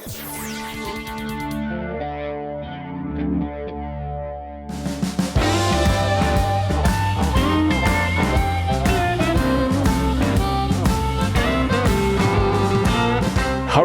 How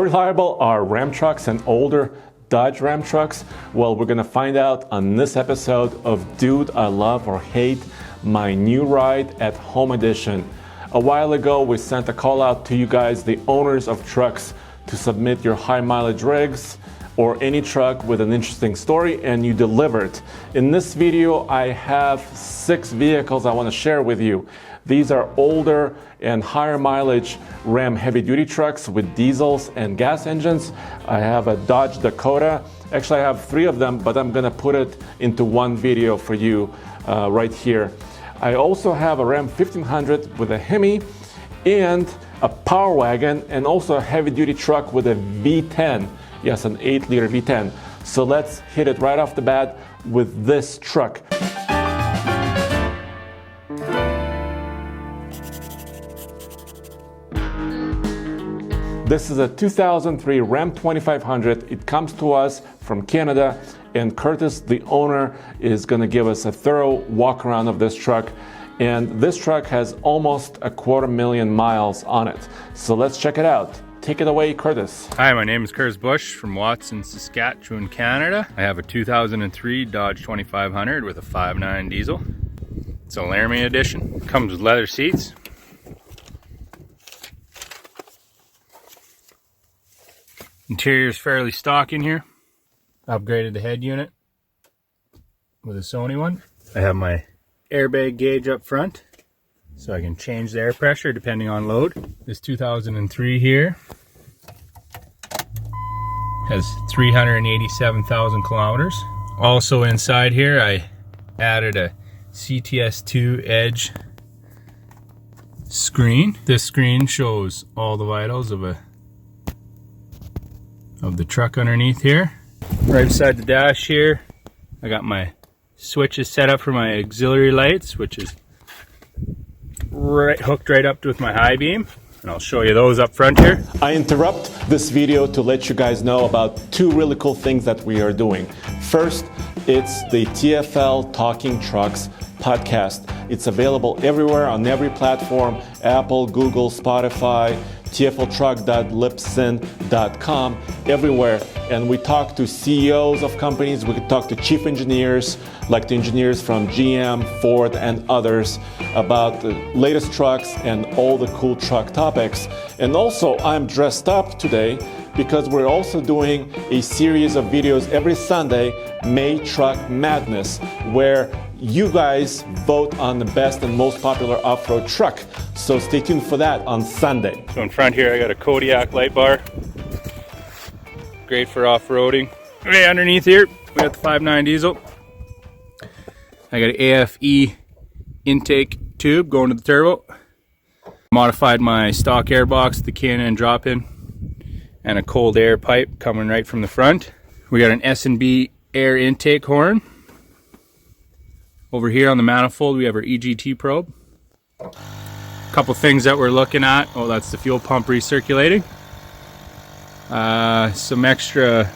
reliable are Ram trucks and older Dodge Ram trucks? Well, we're gonna find out on this episode of Dude, I Love or Hate My New Ride at Home Edition. A while ago, we sent a call out to you guys, the owners of trucks, to submit your high mileage rigs or any truck with an interesting story, and you delivered. In this video, I have 6 vehicles I wanna share with you. These are older and higher mileage Ram heavy duty trucks with diesels and gas engines. I have a Dodge Dakota. Actually, I have 3 of them, but I'm gonna put it into one video for you right here. I also have a Ram 1500 with a Hemi and a Power Wagon, and also a heavy duty truck with a V10. Yes, an 8-liter V10. So let's hit it right off the bat with this truck. This is a 2003 Ram 2500. It comes to us from Canada, and Curtis, the owner, is going to give us a thorough walk around of this truck. And this truck has almost 250,000 miles on it. So let's check it out. Take it away, Curtis. Hi, my name is Curtis Bush from Watson, Saskatchewan, Canada. I have a 2003 Dodge 2500 with a 5.9 diesel. It's a Laramie edition. Comes with leather seats. Interior is fairly stock in here. Upgraded the head unit with a Sony one. I have my airbag gauge up front, so I can change the air pressure depending on load. This 2003 here has 387,000 kilometers. Also inside here, I added a CTS2 Edge screen. This screen shows all the vitals of the truck underneath here. Right beside the dash here, I got my switches set up for my auxiliary lights, which is hooked right up with my high beam, and I'll show you those up front here. I interrupt this video to let you guys know about 2 really cool things that we are doing. First, it's the TFL Talking Trucks podcast. It's available everywhere on every platform: Apple, Google, Spotify, tfltruck.libsyn.com, everywhere. And we talk to CEOs of companies, we could talk to chief engineers, like the engineers from GM, Ford, and others, about the latest trucks and all the cool truck topics. And also, I'm dressed up today because we're also doing a series of videos every Sunday, May Truck Madness, where you guys vote on the best and most popular off-road truck. So stay tuned for that on Sunday. So in front here, I got a Kodiak light bar. Great for off-roading. Okay, underneath here, we got the 5.9 diesel. I got an AFE intake tube going to the turbo. Modified my stock airbox, the K&N drop-in, and a cold air pipe coming right from the front. We got an S&B air intake horn. Over here on the manifold, we have our EGT probe. A couple things that we're looking at. Oh, that's the fuel pump recirculating. Some extra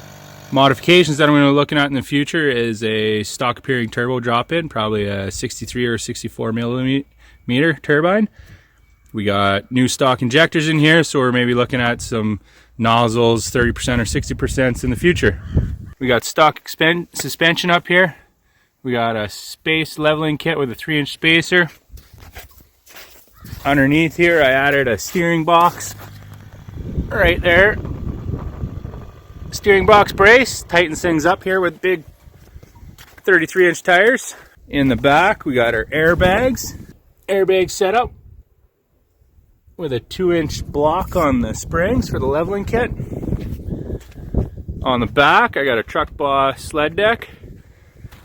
modifications that I'm going to be looking at in the future is a stock appearing turbo drop-in, probably a 63 or 64 millimeter turbine. We got new stock injectors in here, so we're maybe looking at some nozzles, 30% or 60% in the future. We got stock suspension up here. We got a space leveling kit with a 3-inch spacer. Underneath here, I added a steering box right there. Steering box brace tightens things up here with big 33-inch tires. In the back, we got our airbags. Airbag setup with a 2-inch block on the springs for the leveling kit. On the back, I got a Truck Boss sled deck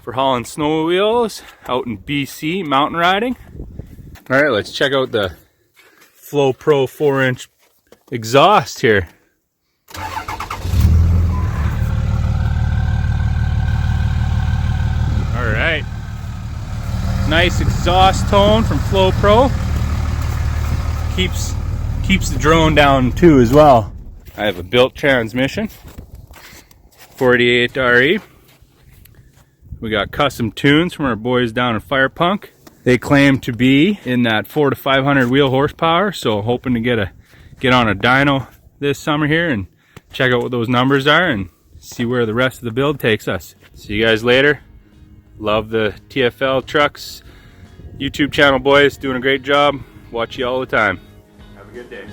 for hauling snowmobiles out in BC mountain riding. All right, let's check out the Flow Pro 4-inch exhaust here. All right, nice exhaust tone from Flow Pro. Keeps the drone down too as well. I have a built transmission. 48 RE. We got custom tunes from our boys down in Fire Punk. They claim to be in that 400 to 500 wheel horsepower, so hoping to get on a dyno this summer here and check out what those numbers are and see where the rest of the build takes us. See you guys later. Love the TFL Trucks YouTube channel, boys. Doing a great job. Watch you all the time. Have a good day.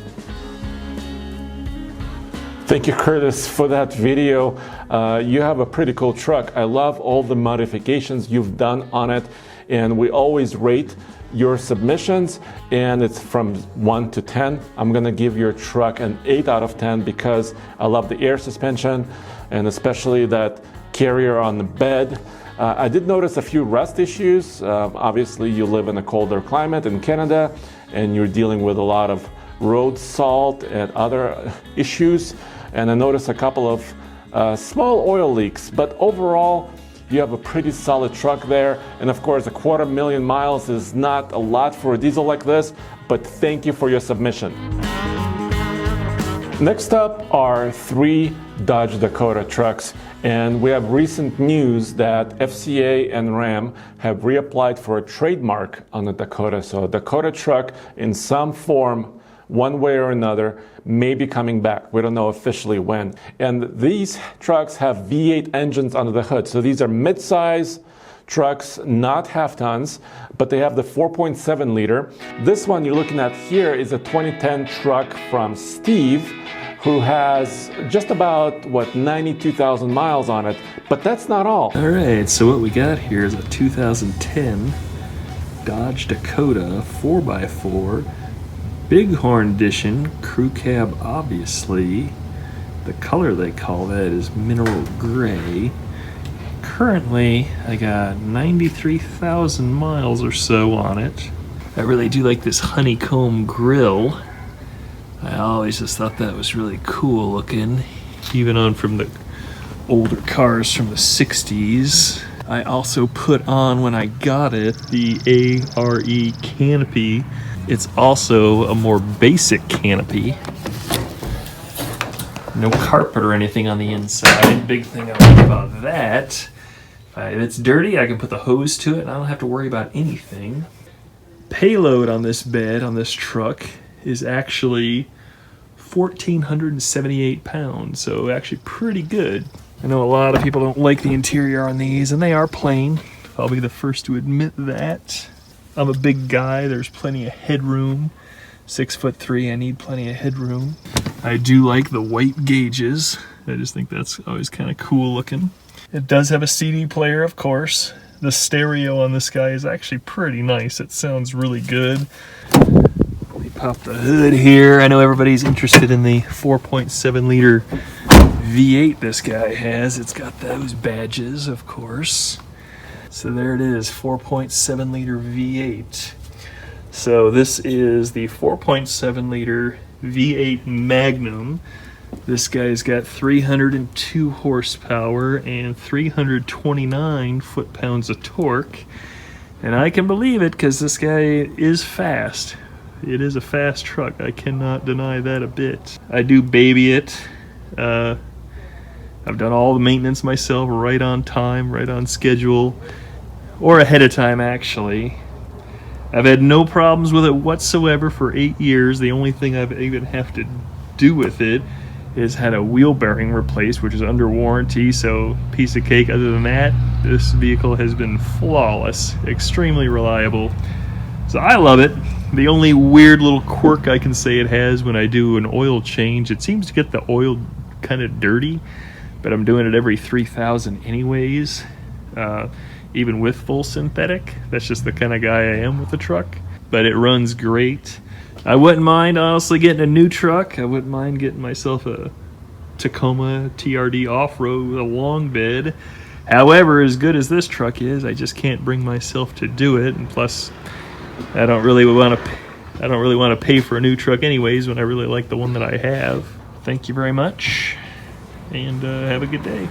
Thank you, Curtis, for that video. You have a pretty cool truck. I love all the modifications you've done on it, and we always rate your submissions, and it's from 1 to 10. I'm gonna give your truck an 8 out of 10 because I love the air suspension and especially that carrier on the bed. I did notice a few rust issues. Obviously, you live in a colder climate in Canada and you're dealing with a lot of road salt and other issues. And I noticed a couple of small oil leaks, but overall, you have a pretty solid truck there. And of course, 250,000 miles is not a lot for a diesel like this, but thank you for your submission. Next up are 3 Dodge Dakota trucks, and we have recent news that FCA and Ram have reapplied for a trademark on the Dakota. So a Dakota truck in some form, one way or another, may be coming back. We don't know officially when. And these trucks have V8 engines under the hood. So these are mid-size trucks, not half tons, but they have the 4.7 liter. This one you're looking at here is a 2010 truck from Steve, who has just about, 92,000 miles on it, but that's not all. All right, so what we got here is a 2010 Dodge Dakota 4x4 Bighorn Edition, crew cab obviously. The color they call that is mineral gray. Currently, I got 93,000 miles or so on it. I really do like this honeycomb grille. I always just thought that was really cool looking, even on from the older cars from the 60s. I also put on, when I got it, the ARE canopy. It's also a more basic canopy. No carpet or anything on the inside. Big thing I like about that. If it's dirty, I can put the hose to it and I don't have to worry about anything. Payload on this bed, on this truck, is actually 1,478 pounds, so actually pretty good. I know a lot of people don't like the interior on these, and they are plain. I'll be the first to admit that. I'm a big guy, there's plenty of headroom. 6'3", I need plenty of headroom. I do like the white gauges. I just think that's always kind of cool looking. It does have a CD player, of course. The stereo on this guy is actually pretty nice. It sounds really good. Let me pop the hood here. I know everybody's interested in the 4.7 liter V8 this guy has. It's got those badges, of course. So there it is, 4.7 liter V8. So this is the 4.7 liter V8 Magnum. This guy's got 302 horsepower and 329 foot-pounds of torque. And I can believe it because this guy is fast. It is a fast truck. I cannot deny that a bit. I do baby it. I've done all the maintenance myself, right on time, right on schedule, or ahead of time actually. I've had no problems with it whatsoever for 8 years. The only thing I've even have to do with it is had a wheel bearing replaced, which is under warranty, so piece of cake. Other than that, this vehicle has been flawless, extremely reliable. So I love it. The only weird little quirk I can say it has when I do an oil change, it seems to get the oil kind of dirty, but I'm doing it every 3,000 anyways, even with full synthetic. That's just the kind of guy I am with the truck, but it runs great. I wouldn't mind honestly getting a new truck. I wouldn't mind getting myself a Tacoma TRD off-road with a long bed. However, as good as this truck is, I just can't bring myself to do it, and plus I don't really want to pay for a new truck anyways when I really like the one that I have. Thank you very much, and have a good day.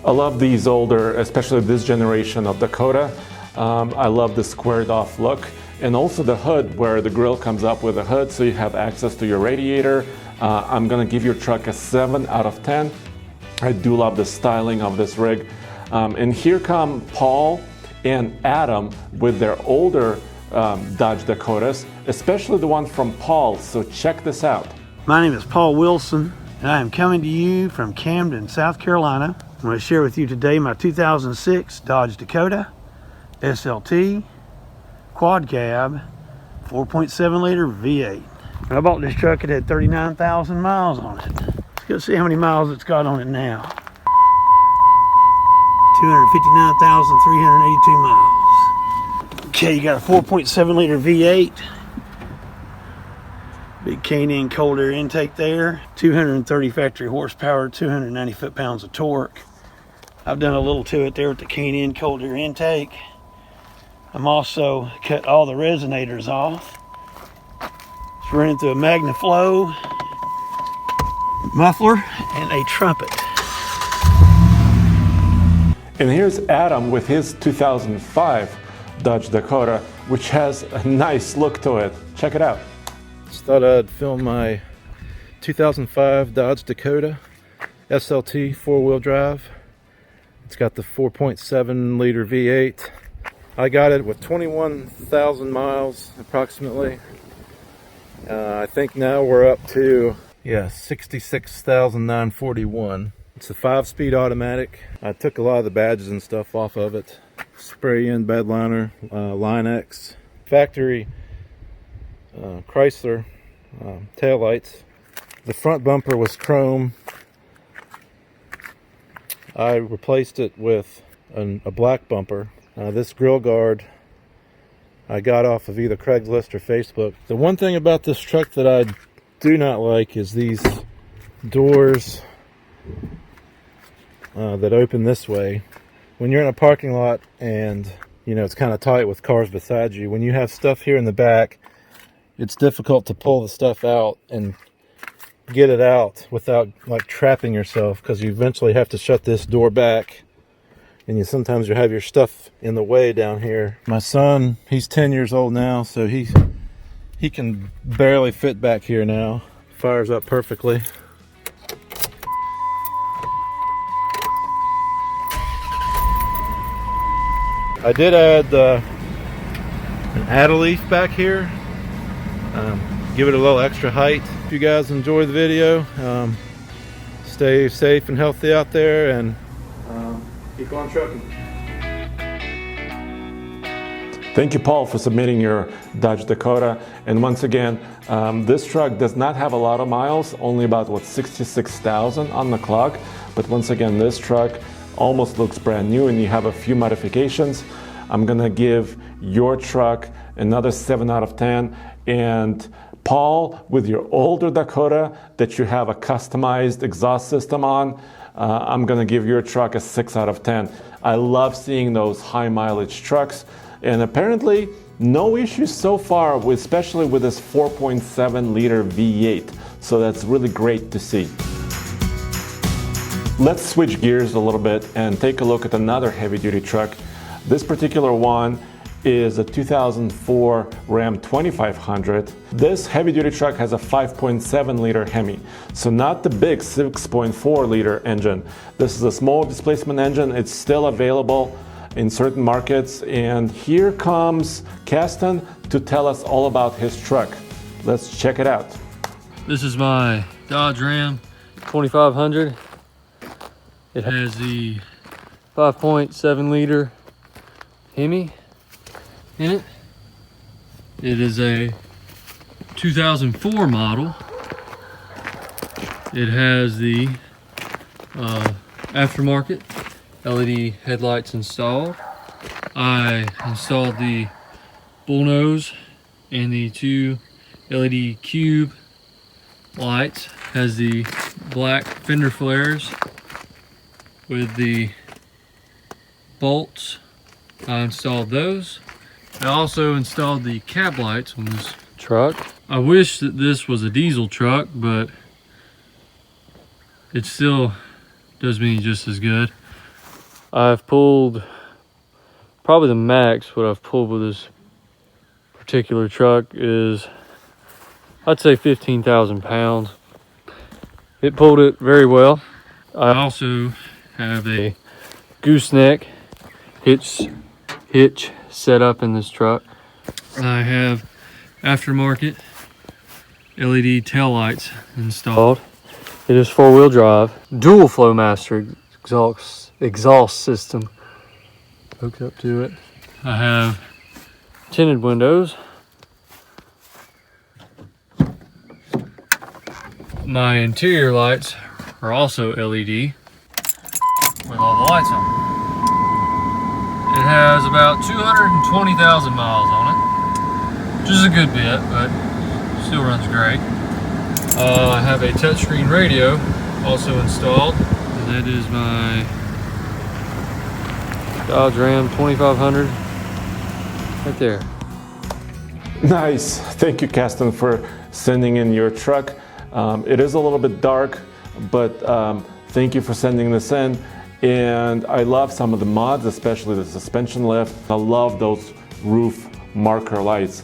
I love these older, especially this generation of Dakota. I love the squared off look, and also the hood where the grille comes up with a hood so you have access to your radiator. I'm gonna give your truck a 7 out of 10. I do love the styling of this rig. And here come Paul and Adam with their older Dodge Dakotas, especially the one from Paul. So check this out. My name is Paul Wilson, and I am coming to you from Camden, South Carolina. I'm going to share with you today my 2006 Dodge Dakota SLT quad cab 4.7 liter V8. When I bought this truck, it had 39,000 miles on it. Let's go see how many miles it's got on it now. 259,382 miles. Okay, you got a 4.7 liter V8. Big K&N cold air intake there. 230 factory horsepower, 290 foot-pounds of torque. I've done a little to it there with the K&N cold air intake. I'm also cut all the resonators off. It's running through a MagnaFlow muffler and a trumpet. And here's Adam with his 2005 Dodge Dakota, which has a nice look to it. Check it out. Just thought I'd film my 2005 Dodge Dakota SLT four-wheel drive. It's got the 4.7 liter V8. I got it with 21,000 miles approximately. I think now we're up to 66,941. It's a 5-speed automatic. I took a lot of the badges and stuff off of it. Spray-in bed liner, Line X, factory Chrysler taillights. The front bumper was chrome. I replaced it with a black bumper. This grill guard I got off of either Craigslist or Facebook. The one thing about this truck that I do not like is these doors that open this way. When you're in a parking lot and you know it's kind of tight with cars beside you, when you have stuff here in the back, it's difficult to pull the stuff out and get it out without like trapping yourself, because you eventually have to shut this door back, and sometimes you have your stuff in the way down here. My son, he's 10 years old now, so he can barely fit back here now. Fires up perfectly. I did add an add-a-leaf back here. Give it a little extra height. If you guys enjoy the video, stay safe and healthy out there, and keep on trucking. Thank you, Paul, for submitting your Dodge Dakota. And once again, this truck does not have a lot of miles, only about 66,000 on the clock. But once again, this truck almost looks brand new, and you have a few modifications. I'm gonna give your truck another 7 out of 10. And Paul, with your older Dakota that you have a customized exhaust system on, I'm gonna give your truck a 6 out of 10. I love seeing those high mileage trucks, and apparently no issues so far, especially with this 4.7 liter V8. So that's really great to see. Let's switch gears a little bit and take a look at another heavy duty truck. This particular one is a 2004 Ram 2500. This heavy duty truck has a 5.7 liter Hemi, so not the big 6.4 liter engine. This is a small displacement engine. It's still available in certain markets. And here comes Caston to tell us all about his truck. Let's check it out. This is my Dodge Ram 2500. It has the 5.7 liter Hemi in it. It is a 2004 model. It has the aftermarket LED headlights installed. I installed the bullnose and the 2 LED cube lights. Has the black fender flares with the bolts. I installed those. I also installed the cab lights on this truck. I wish that this was a diesel truck, but it still does me just as good. I've pulled probably the max what I've pulled with this particular truck is, I'd say 15,000 pounds. It pulled it very well. I also have a gooseneck hitch set up in this truck. I have aftermarket LED taillights installed. It is 4-wheel drive, dual Flowmaster exhaust system hooked up to it. I have tinted windows. My interior lights are also LED with all the lights on. It has about 220,000 miles on it, which is a good bit, but still runs great. I have a touchscreen radio also installed. And that is my Dodge Ram 2500 right there. Nice. Thank you, Caston, for sending in your truck. It is a little bit dark, but thank you for sending this in. And I love some of the mods, especially the suspension lift. I love those roof marker lights.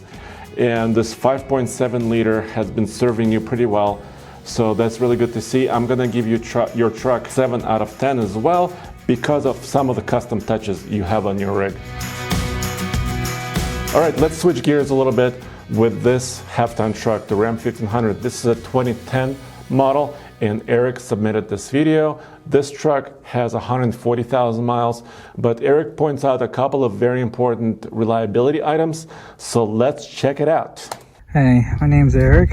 And this 5.7 liter has been serving you pretty well. So that's really good to see. I'm gonna give you your truck 7 out of 10 as well, because of some of the custom touches you have on your rig. All right, let's switch gears a little bit with this half-ton truck, the Ram 1500. This is a 2010 model, and Eric submitted this video. This truck has 140,000 miles, but Eric points out a couple of very important reliability items, so let's check it out. Hey, my name's Eric.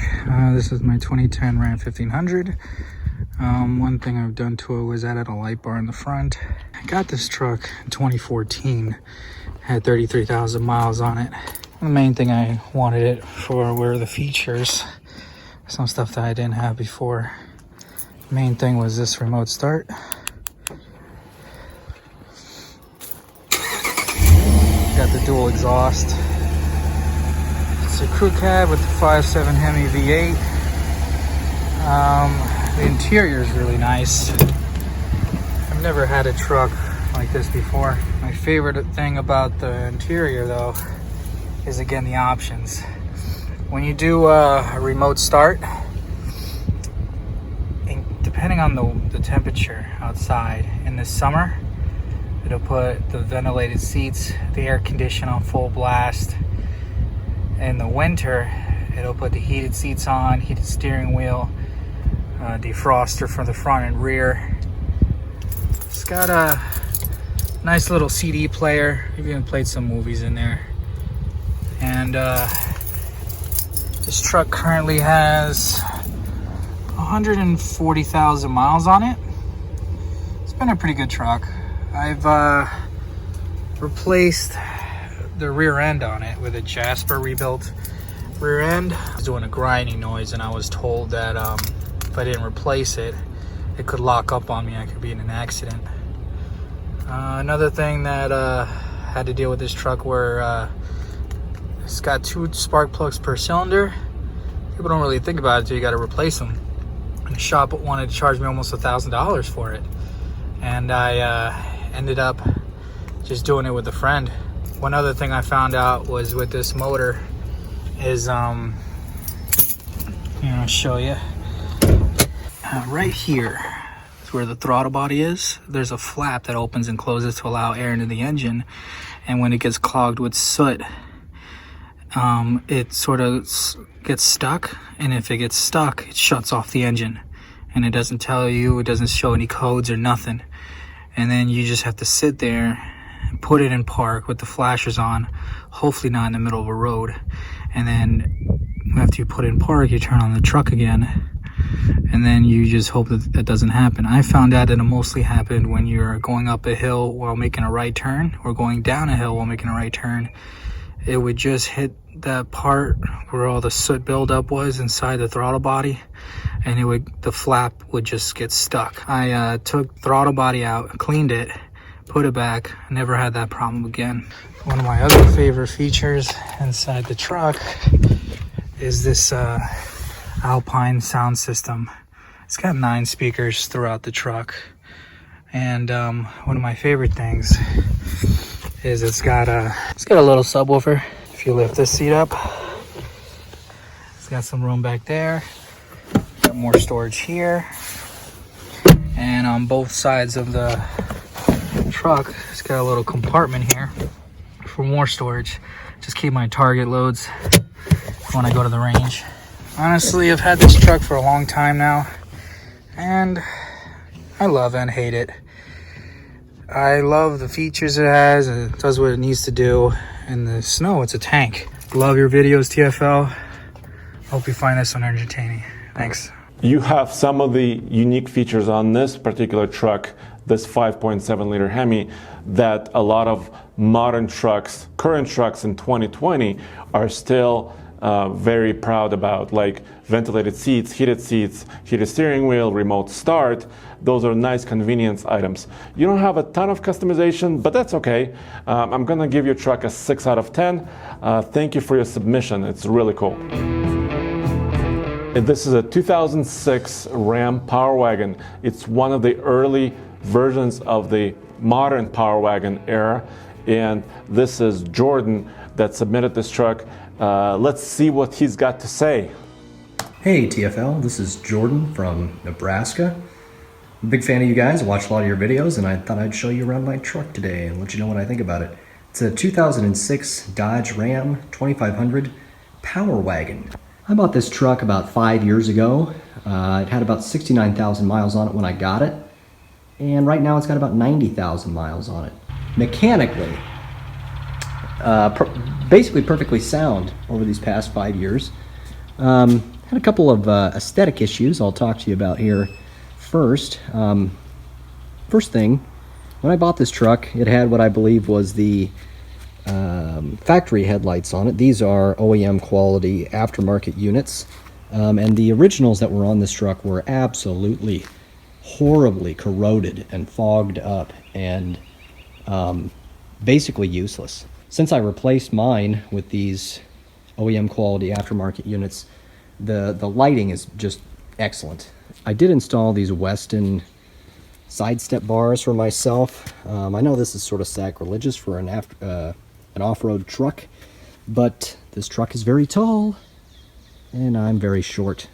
This is my 2010 Ram 1500. One thing I've done to it was added a light bar in the front. I got this truck in 2014, had 33,000 miles on it. The main thing I wanted it for were the features, some stuff that I didn't have before. The main thing was this remote start. Got the dual exhaust. It's a crew cab with the 5.7 Hemi V8. The interior is really nice. I've never had a truck like this before. My favorite thing about the interior, though, is again the options. When you do a remote start, depending on the temperature outside, in the summer it'll put the ventilated seats, the air condition on full blast. In the winter it'll put the heated seats on, heated steering wheel, defroster for the front and rear. It's got a nice little CD player. I've even played some movies in there. And this truck currently has 140,000 miles on it. It's been a pretty good truck. I've replaced the rear end on it with a Jasper rebuilt rear end. I was doing a grinding noise, and I was told that if I didn't replace it, it could lock up on me. I could be in an accident. Another thing that I had to deal with this truck were it's got 2 spark plugs per cylinder. People don't really think about it until you got to replace them. And the shop wanted to charge me almost $1,000 for it, and I ended up just doing it with a friend. One other thing I found out was with this motor is here, I'll show you. Right here is where the throttle body is. There's a flap that opens and closes to allow air into the engine, and when it gets clogged with soot, it sort of gets stuck, and if it gets stuck, it shuts off the engine, and it doesn't tell you, it doesn't show any codes or nothing, and then you just have to sit there and put it in park with the flashers on, hopefully not in the middle of a road, and then after you put it in park, you turn on the truck again, and then you just hope that that doesn't happen. I found out that it mostly happened when you're going up a hill while making a right turn, or going down a hill while making a right turn. It would just hit that part where all the soot buildup was inside the throttle body, and the flap would just get stuck. I took throttle body out, cleaned it, put it back, never had that problem again. One of my other favorite features inside the truck is this Alpine sound system. It's got 9 speakers throughout the truck, and one of my favorite things is it's got a little subwoofer. If you lift this seat up, it's got some room back there, got more storage here, And on both sides of the truck, it's got a little compartment here for more storage. Just keep my target loads when I go to the range. Honestly, I've had this truck for a long time now, and I love and hate it. I love the features it has. It does what it needs to do. In the snow, it's a tank. Love your videos, TFL. Hope you find this one entertaining. Thanks. You have some of the unique features on this particular truck, this 5.7 liter Hemi, that a lot of modern trucks, current trucks in 2020 are still very proud about, like ventilated seats, heated steering wheel, remote start. Those are nice convenience items. You don't have a ton of customization, but that's okay. I'm gonna give your truck a 6 out of 10. Thank you for your submission. It's really cool. This is a 2006 Ram Power Wagon. It's one of the early versions of the modern Power Wagon era. And this is Jordan that submitted this truck. Let's see what he's got to say. Hey TFL, this is Jordan from Nebraska. I'm a big fan of you guys. I watched a lot of your videos and I thought I'd show you around my truck today and let you know what I think about it. It's a 2006 Dodge Ram 2500 Power Wagon. I bought this truck about 5 years ago. It had about 69,000 miles on it when I got it. And right now it's got about 90,000 miles on it. Mechanically, basically perfectly sound over these past 5 years. Had a couple of aesthetic issues I'll talk to you about here first. First thing, when I bought this truck, it had what I believe was the factory headlights on it. These are OEM quality aftermarket units, and the originals that were on this truck were absolutely horribly corroded and fogged up and basically useless. Since I replaced mine with these OEM quality aftermarket units, the lighting is just excellent. I did install these Weston side step bars for myself. I know this is sort of sacrilegious for an off-road truck, but this truck is very tall and I'm very short,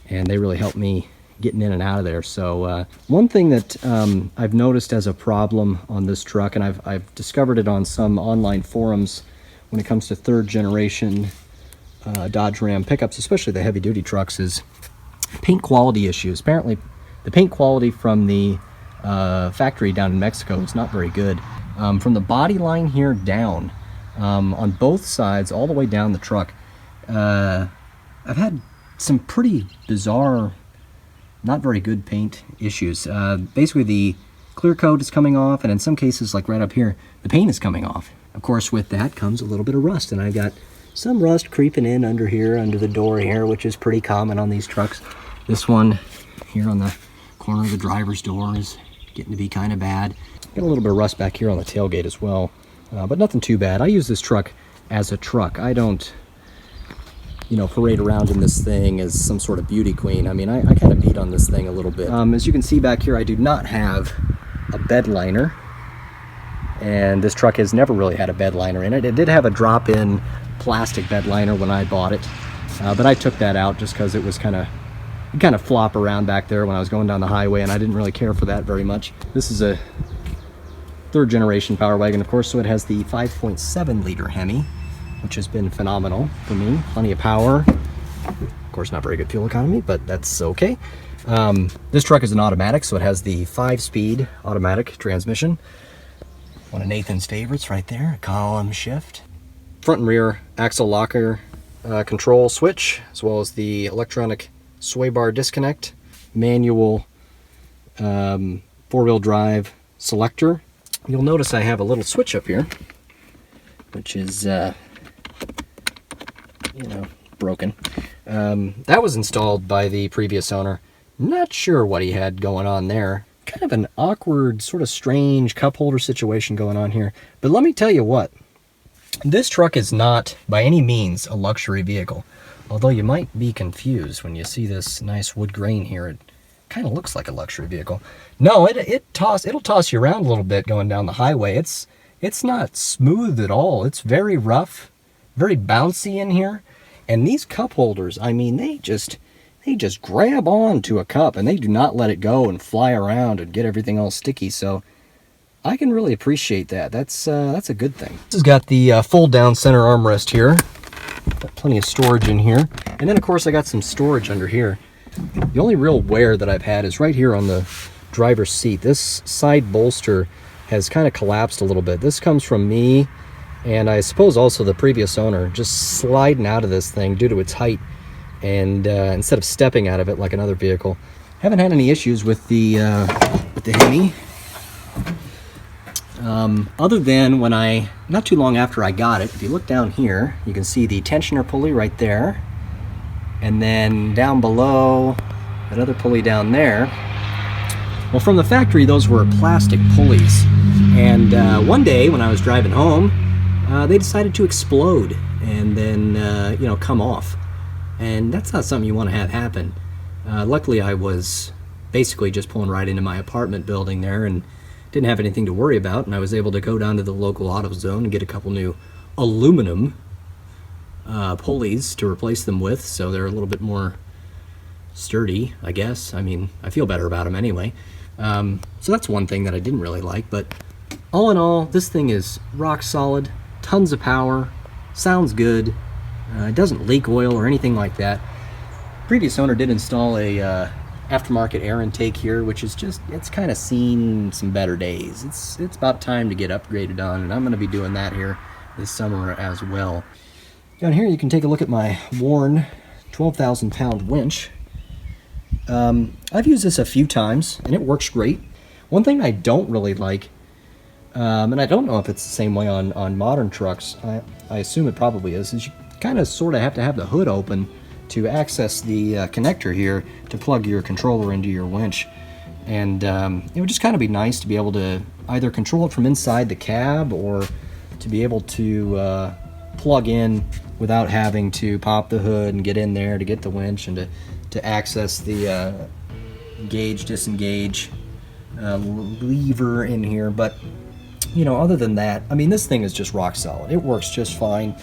and they really help me getting in and out of there. So one thing that I've noticed as a problem on this truck, and I've discovered it on some online forums when it comes to third generation Dodge Ram pickups, especially the heavy duty trucks, is paint quality issues. Apparently the paint quality from the factory down in Mexico is not very good. From the body line here down, on both sides all the way down the truck, I've had some pretty bizarre, not very good paint issues. Basically the clear coat is coming off, and in some cases, like right up here, the paint is coming off. Of course, with that comes a little bit of rust, and I got some rust creeping in under here, under the door here, which is pretty common on these trucks. This one here on the corner of the driver's door is getting to be kind of bad. Got a little bit of rust back here on the tailgate as well, but nothing too bad. I use this truck as a truck. I don't, parade around in this thing as some sort of beauty queen. I mean, I kind of beat on this thing a little bit. As you can see back here, I do not have a bed liner, and this truck has never really had a bed liner in it. It did have a drop-in plastic bed liner when I bought it, but I took that out just because it was kind of flop around back there when I was going down the highway, and I didn't really care for that very much. This is a third generation Power Wagon, of course, so it has the 5.7 liter Hemi, which has been phenomenal for me. Plenty of power. Of course, not very good fuel economy, but that's okay. This truck is an automatic, so it has the 5-speed automatic transmission. One of Nathan's favorites right there, a column shift. Front and rear axle locker control switch, as well as the electronic sway bar disconnect, manual 4-wheel drive selector. You'll notice I have a little switch up here, which is broken. That was installed by the previous owner. Not sure what he had going on there. Kind of an awkward, sort of strange cup holder situation going on here. But let me tell you what, this truck is not by any means a luxury vehicle. Although you might be confused when you see this nice wood grain here. It kind of looks like a luxury vehicle. No, it'll toss you around a little bit going down the highway. It's not smooth at all. It's very rough, very bouncy in here. And these cup holders, I mean, they they just grab on to a cup and they do not let it go and fly around and get everything all sticky. So I can really appreciate that. That's a good thing. This has got the fold down center armrest here. Got plenty of storage in here. And then of course I got some storage under here. The only real wear that I've had is right here on the driver's seat. This side bolster has kind of collapsed a little bit. This comes from me, and I suppose also the previous owner, just sliding out of this thing due to its height, and instead of stepping out of it like another vehicle. Haven't had any issues with the Hemi. Other than when not too long after I got it, if you look down here, you can see the tensioner pulley right there. And then down below, that other pulley down there. Well, from the factory, those were plastic pulleys. And one day when I was driving home, they decided to explode and then, come off. And that's not something you want to have happen. Luckily, I was basically just pulling right into my apartment building there and didn't have anything to worry about. And I was able to go down to the local AutoZone and get a couple new aluminum pulleys to replace them with, so they're a little bit more sturdy, I guess. I mean, I feel better about them anyway. So that's one thing that I didn't really like, but all in all, this thing is rock solid, tons of power, sounds good, it doesn't leak oil or anything like that. Previous owner did install a aftermarket air intake here, which is just, it's kind of seen some better days. It's about time to get upgraded on, and I'm going to be doing that here this summer as well. Down here you can take a look at my worn 12,000 pound winch. I've used this a few times and it works great. One thing I don't really like, and I don't know if it's the same way on modern trucks, I assume it probably is you kind of sort of have to have the hood open to access the connector here to plug your controller into your winch. And it would just kind of be nice to be able to either control it from inside the cab or to be able to plug in without having to pop the hood and get in there to get the winch and to access the engage, disengage lever in here. But other than that, I mean, this thing is just rock solid. It works just fine.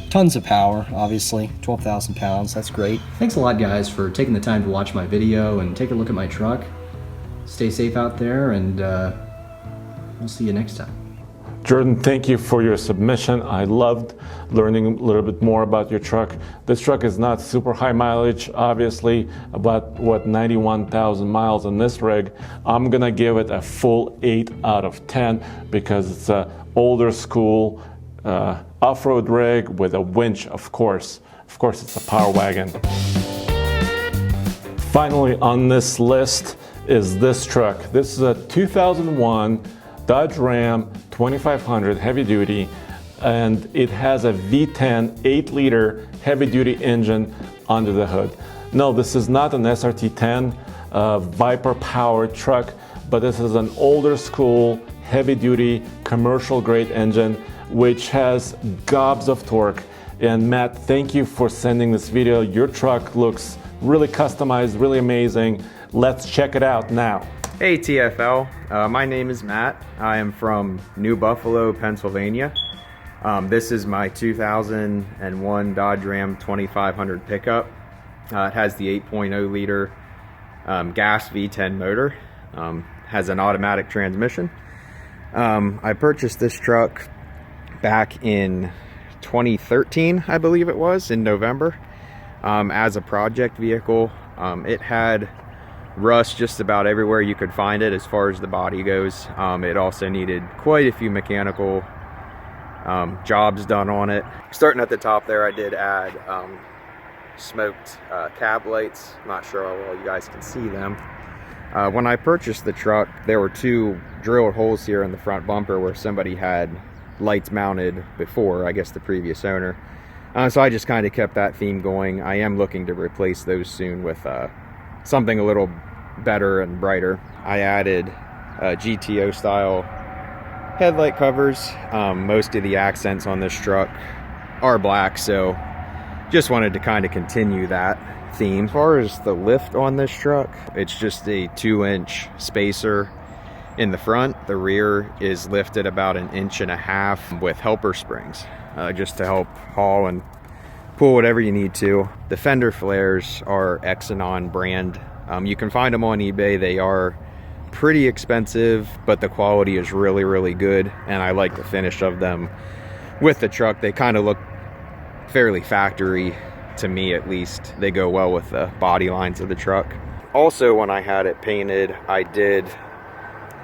Tons of power, obviously, 12,000 pounds, that's great. Thanks a lot, guys, for taking the time to watch my video and take a look at my truck. Stay safe out there, and we'll see you next time. Jordan, thank you for your submission. I loved learning a little bit more about your truck. This truck is not super high mileage, obviously, about 91,000 miles on this rig. I'm gonna give it a full 8 out of 10 because it's an older school off-road rig with a winch, of course. Of course, it's a Power Wagon. Finally on this list is this truck. This is a 2001 Dodge Ram 2500 heavy duty, and it has a V10 8-liter heavy duty engine under the hood. No, this is not an SRT10 Viper powered truck, but this is an older school heavy duty commercial grade engine which has gobs of torque. And Matt, thank you for sending this video. Your truck looks really customized, really amazing. Let's check it out now. Hey TFL, my name is Matt. I am from New Buffalo, Pennsylvania. This is my 2001 Dodge Ram 2500 pickup. It has the 8.0 liter gas V10 motor, has an automatic transmission. I purchased this truck back in 2013, I believe it was, in November, as a project vehicle. It had rust just about everywhere you could find it as far as the body goes. It also needed quite a few mechanical jobs done on it. Starting at the top there, I did add smoked cab lights. Not sure how well you guys can see them. When I purchased the truck, there were 2 drilled holes here in the front bumper where somebody had lights mounted before, I guess the previous owner. So I just kind of kept that theme going. I am looking to replace those soon with something a little better and brighter. I added GTO style headlight covers. Most of the accents on this truck are black, so just wanted to kind of continue that theme. As far as the lift on this truck, it's just a 2-inch spacer in the front. The rear is lifted about 1.5 inches with helper springs, just to help haul and pull whatever you need to. The fender flares are Exonon brand. You can find them on eBay. They are pretty expensive, but the quality is really, really good, and I like the finish of them with the truck. They kind of look fairly factory to me, at least. They go well with the body lines of the truck. Also, when I had it painted, I did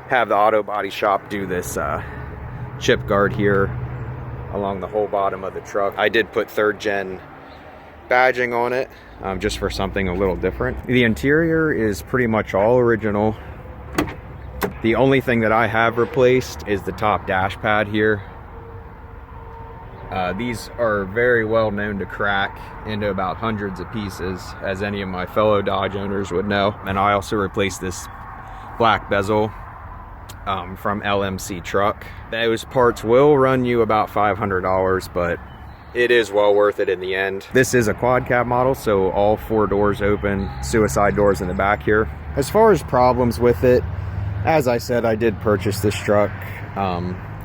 have the auto body shop do this chip guard here along the whole bottom of the truck. I did put 3rd gen badging on it, just for something a little different. The interior is pretty much all original. The only thing that I have replaced is the top dash pad here. These are very well known to crack into about hundreds of pieces, as any of my fellow Dodge owners would know. And I also replaced this black bezel from LMC Truck. Those parts will run you about $500, but it is well worth it in the end. This is a quad cab model, so all 4 doors open, suicide doors in the back here. As far as problems with it, as I said, I did purchase this truck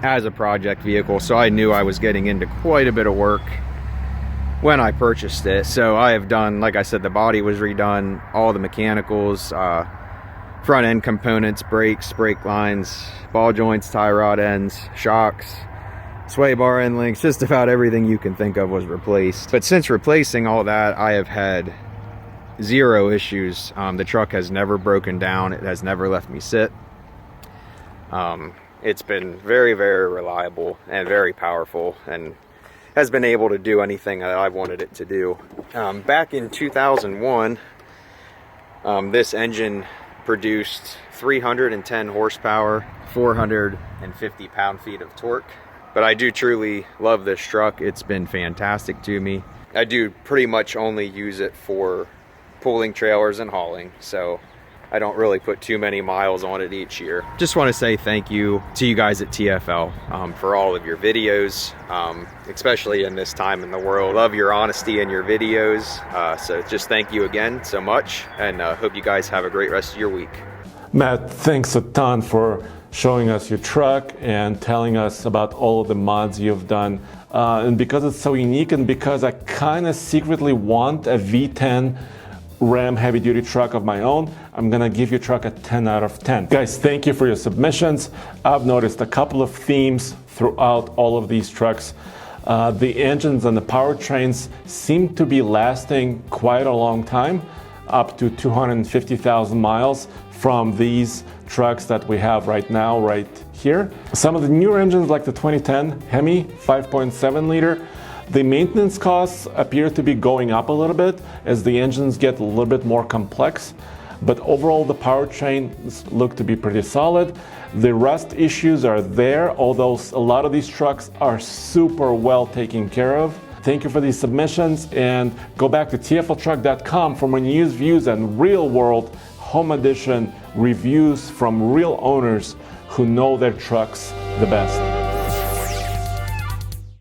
as a project vehicle, so I knew I was getting into quite a bit of work when I purchased it. So I have done, like I said, the body was redone, all the mechanicals, front end components, brakes, brake lines, ball joints, tie rod ends, shocks, sway bar end links, just about everything you can think of was replaced. But since replacing all that, I have had 0 issues. The truck has never broken down. It has never left me sit. It's been very, very reliable and very powerful, and has been able to do anything that I've wanted it to do. Back in 2001, this engine produced 310 horsepower, 450 pound-feet of torque. But I do truly love this truck. It's been fantastic to me. I do pretty much only use it for pulling trailers and hauling, so I don't really put too many miles on it each year. Just want to say thank you to you guys at TFL for all of your videos, especially in this time in the world. Love your honesty in your videos, so just thank you again so much, and hope you guys have a great rest of your week. Matt, thanks a ton for showing us your truck and telling us about all of the mods you've done. And because it's so unique, and because I kind of secretly want a V10 Ram heavy duty truck of my own, I'm gonna give your truck a 10 out of 10. Guys, thank you for your submissions. I've noticed a couple of themes throughout all of these trucks. The engines and the powertrains seem to be lasting quite a long time, up to 250,000 miles from these trucks that we have right now, right here. Some of the newer engines, like the 2010 Hemi 5.7 liter, the maintenance costs appear to be going up a little bit as the engines get a little bit more complex, but overall the powertrains look to be pretty solid. The rust issues are there, although a lot of these trucks are super well taken care of. Thank you for these submissions, and go back to tfltruck.com for more news, views, and real-world home edition reviews from real owners who know their trucks the best.